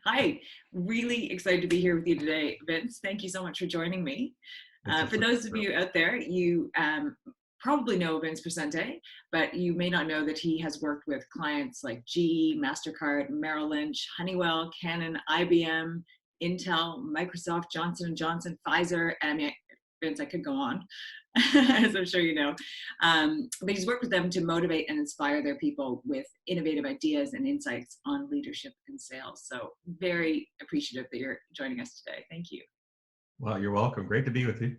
Hi, really excited to be here with you today, Vince. Thank you so much for joining me. It's For a those of thrill. you out there, you probably know Vince Poscente, but you may not know that he has worked with clients like GE, MasterCard, Merrill Lynch, Honeywell, Canon, IBM, Intel, Microsoft, Johnson & Johnson, Pfizer. I mean, Vince, I could go on, as I'm sure you know. But he's worked with them to motivate and inspire their people with innovative ideas and insights on leadership and sales. So very appreciative that you're joining us today. Thank you. Well, you're welcome. Great to be with you.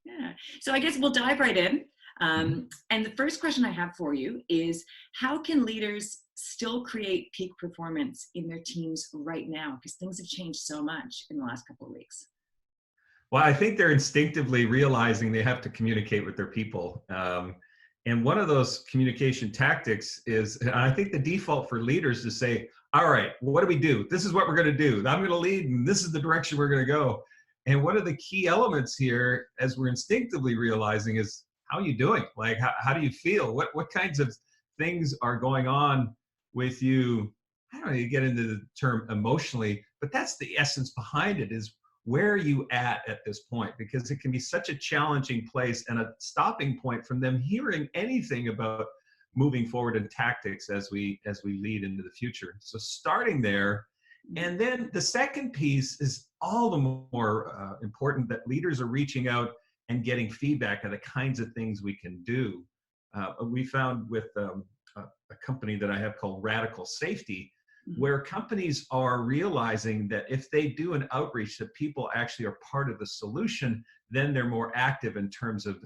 Yeah. So I guess we'll dive right in. Mhm. And the first question I have for you is, how can leaders still create peak performance in their teams right now? Because things have changed so much in the last couple of weeks. Well, I think they're instinctively realizing they have to communicate with their people. And one of those communication tactics is, and I think the default for leaders is to say, all right, what do we do? This is what we're going to do. I'm going to lead, and this is the direction we're going to go. And one of the key elements here, as we're instinctively realizing, is how are you doing? Like, how do you feel? What kinds of things are going on with you? I don't know, you get into the term emotionally, but that's the essence behind it is where are you at this point? Because it can be such a challenging place and a stopping point from them hearing anything about moving forward in tactics as we lead into the future. So starting there, and then the second piece is all the more important, that leaders are reaching out and getting feedback on the kinds of things we can do. We found with a company that I have called Radical Safety, where companies are realizing that if they do an outreach that people actually are part of the solution, then they're more active in terms of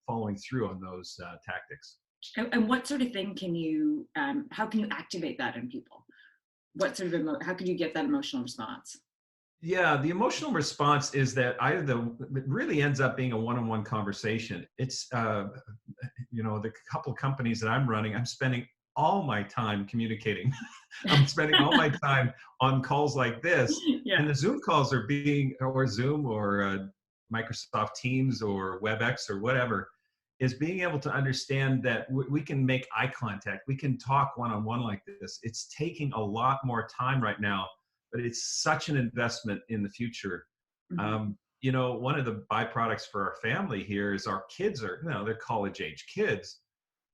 following through on those tactics. And what sort of thing can you, how can you activate that in people? What sort of, how could you get that emotional response? Yeah, the emotional response is that it really ends up being a one-on-one conversation. It's, the couple companies that I'm running, I'm spending all my time communicating. I'm spending all my time on calls like this, and Yeah. the Zoom calls are or Zoom or Microsoft Teams or WebEx or whatever, is being able to understand that we can make eye contact. We can talk one-on-one like this. It's taking a lot more time right now, but it's such an investment in the future. Mm-hmm. One of the byproducts for our family here is our kids are, they're college age kids.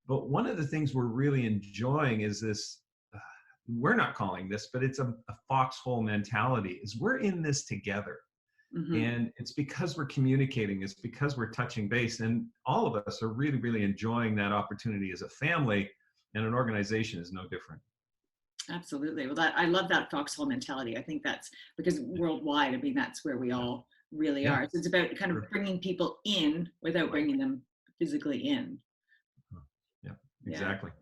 But one of the things we're really enjoying is this, we're not calling this, but it's a foxhole mentality, is we're in this together. Mm-hmm. And it's because we're communicating, it's because we're touching base. And all of us are really, really enjoying that opportunity as a family, and an organization is no different. Absolutely. Well, I love that foxhole mentality. I think that's because worldwide, I mean, that's where we Yeah. all really Yeah. are. So it's about kind of Sure. bringing people in without Right. bringing them physically in. Yeah, Yeah. exactly.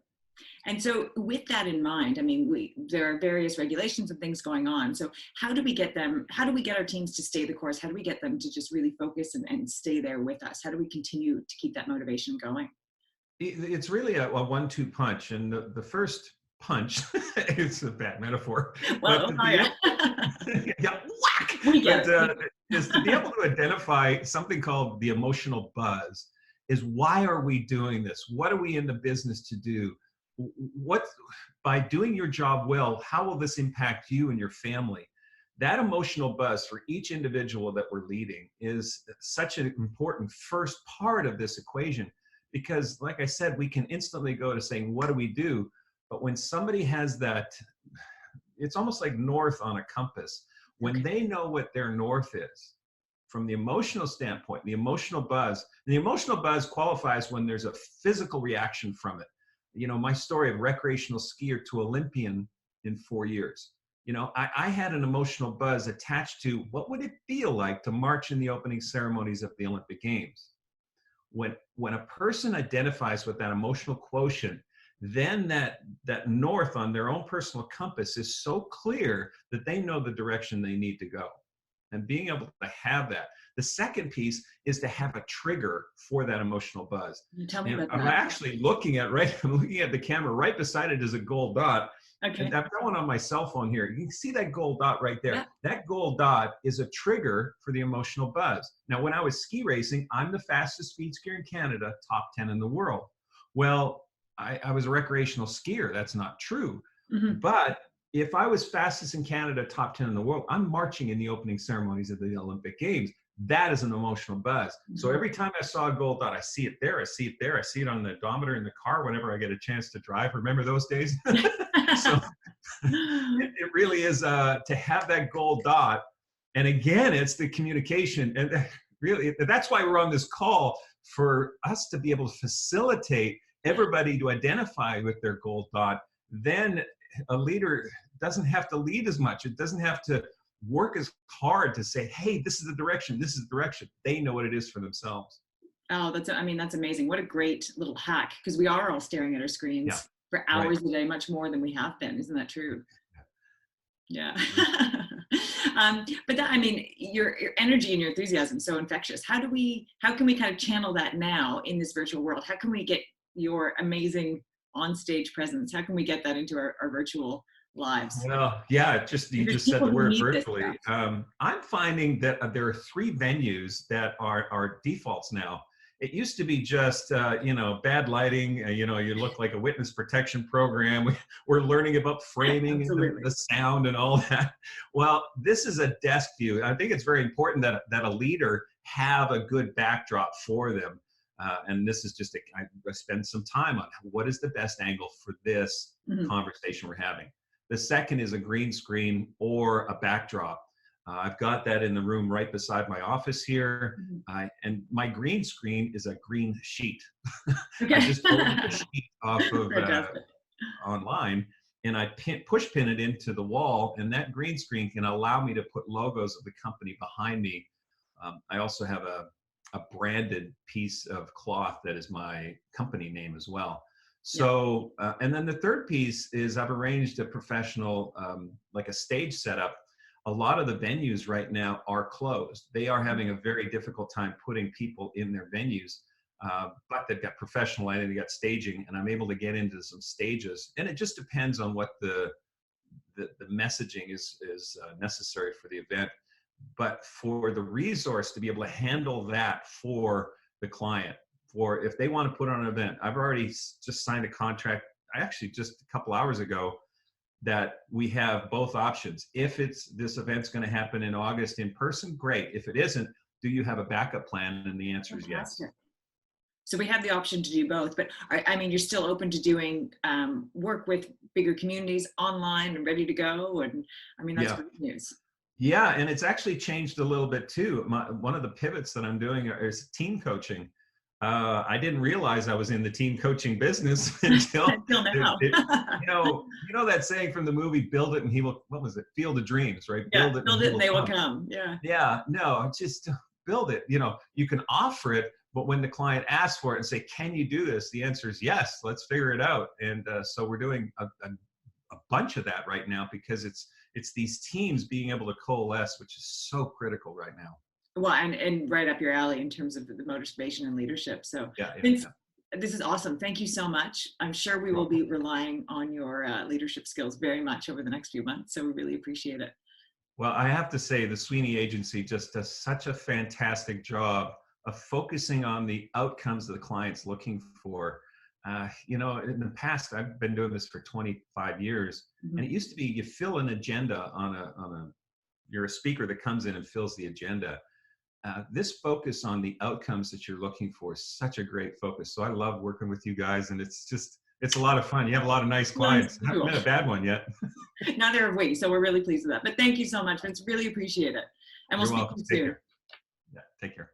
And so with that in mind, I mean, there are various regulations and things going on. So how do we get them, how do we get our teams to stay the course? How do we get them to just really focus and stay there with us? How do we continue to keep that motivation going? It's really a 1-2 punch. And the first punch, it's a bad metaphor, but Well, oh yeah. yeah, whack, We get but it. is to be able to identify something called the emotional buzz. Is why are we doing this? What are we in the business to do? What, by doing your job well, how will this impact you and your family? That emotional buzz for each individual that we're leading is such an important first part of this equation, because like I said, we can instantly go to saying, what do we do? But when somebody has that, it's almost like north on a compass. When Okay. they know what their north is, from the emotional standpoint, the emotional buzz qualifies when there's a physical reaction from it. My story of recreational skier to Olympian in 4 years. I had an emotional buzz attached to what would it feel like to march in the opening ceremonies of the Olympic Games. When a person identifies with that emotional quotient, then that north on their own personal compass is so clear that they know the direction they need to go. And being able to have that. The second piece is to have a trigger for that emotional buzz. You tell me And about I'm that. actually I'm looking at the camera. Right beside it is a gold dot. And Okay. I've got one on my cell phone here. You can see that gold dot right there. Yeah. That gold dot is a trigger for the emotional buzz. Now, when I was ski racing, I'm the fastest speed skier in Canada, top 10 in the world. Well, I was a recreational skier. That's not true. Mm-hmm. But if I was fastest in Canada, top 10 in the world, I'm marching in the opening ceremonies of the Olympic Games. That is an emotional buzz. So every time I saw a gold dot, I see it there, I see it there, I see it on the odometer in the car whenever I get a chance to drive. Remember those days? So it really is to have that gold dot. And again, it's the communication. And really, that's why we're on this call, for us to be able to facilitate everybody to identify with their gold dot. Then a leader doesn't have to lead as much. It doesn't have to work as hard to say, hey, this is the direction, this is the direction. They know what it is for themselves. Oh, I mean, that's amazing. What a great little hack, because we are all staring at our Yeah, screens for right. hours a day, much more than we have been. Isn't that true? Yeah. But that, I mean, your energy and your enthusiasm is so infectious. How can we kind of channel that now in this virtual world? How can we get your amazing on-stage presence? How can we get that into our virtual lives? Well, yeah, you There's just said people the who word need this stuff. virtually. I'm finding that there are 3 venues that are defaults now. It used to be just, bad lighting. You look like a witness protection program. We're learning about framing and Absolutely. the sound and all that. Well, this is a desk view. I think it's very important that a leader have a good backdrop for them. And this is just, I spend some time on what is the best angle for this conversation we're having. The second is a green screen or a backdrop. I've got that in the room right beside my office here. And my green screen is a green sheet. Okay. I just pulled the sheet off of Fantastic. online, and I push pin it into the wall, and that green screen can allow me to put logos of the company behind me. I also have a branded piece of cloth that is my company name as well. So, and then the third piece is I've arranged a professional, like a stage setup. A lot of the venues right now are closed. They are having a very difficult time putting people in their venues, but they've got professional lighting, they've got staging, and I'm able to get into some stages. And it just depends on what the messaging is necessary for the event. But for the resource to be able to handle that for the client, for if they want to put on an event, I've already just signed a contract. I actually just a couple hours ago that we have both options. If this event's going to happen in August in person, great. If it isn't, do you have a backup plan? And the answer is yes. So we have the option to do both, but I mean, you're still open to doing work with bigger communities online and ready to go. And I mean, that's great news. Yeah, and it's actually changed a little bit too. One of the pivots that I'm doing is team coaching. I didn't realize I was in the team coaching business until now. You know that saying from the movie "Build It and He Will." What was it? Field of Dreams, right? Yeah, build it and they will come. Yeah. Yeah. No, just build it. You can offer it, but when the client asks for it and say, "Can you do this?" The answer is yes. Let's figure it out. And so we're doing a bunch of that right now, because it's these teams being able to coalesce, which is so critical right now. Well, and right up your alley in terms of the motivation and leadership. So Vince, this is awesome. Thank you so much. I'm sure we will be relying on your leadership skills very much over the next few months. So we really appreciate it. Well, I have to say the Sweeney Agency just does such a fantastic job of focusing on the outcomes that the client's looking for. In the past, I've been doing this for 25 years, and it used to be you fill an agenda you're a speaker that comes in and fills the agenda. This focus on the outcomes that you're looking for is such a great focus. So I love working with you guys, and it's a lot of fun. You have a lot of nice clients. I haven't met a bad one yet. Neither have we, so we're really pleased with that. But thank you so much, Vince. Really appreciate it. And we'll speak to you soon. Yeah, take care.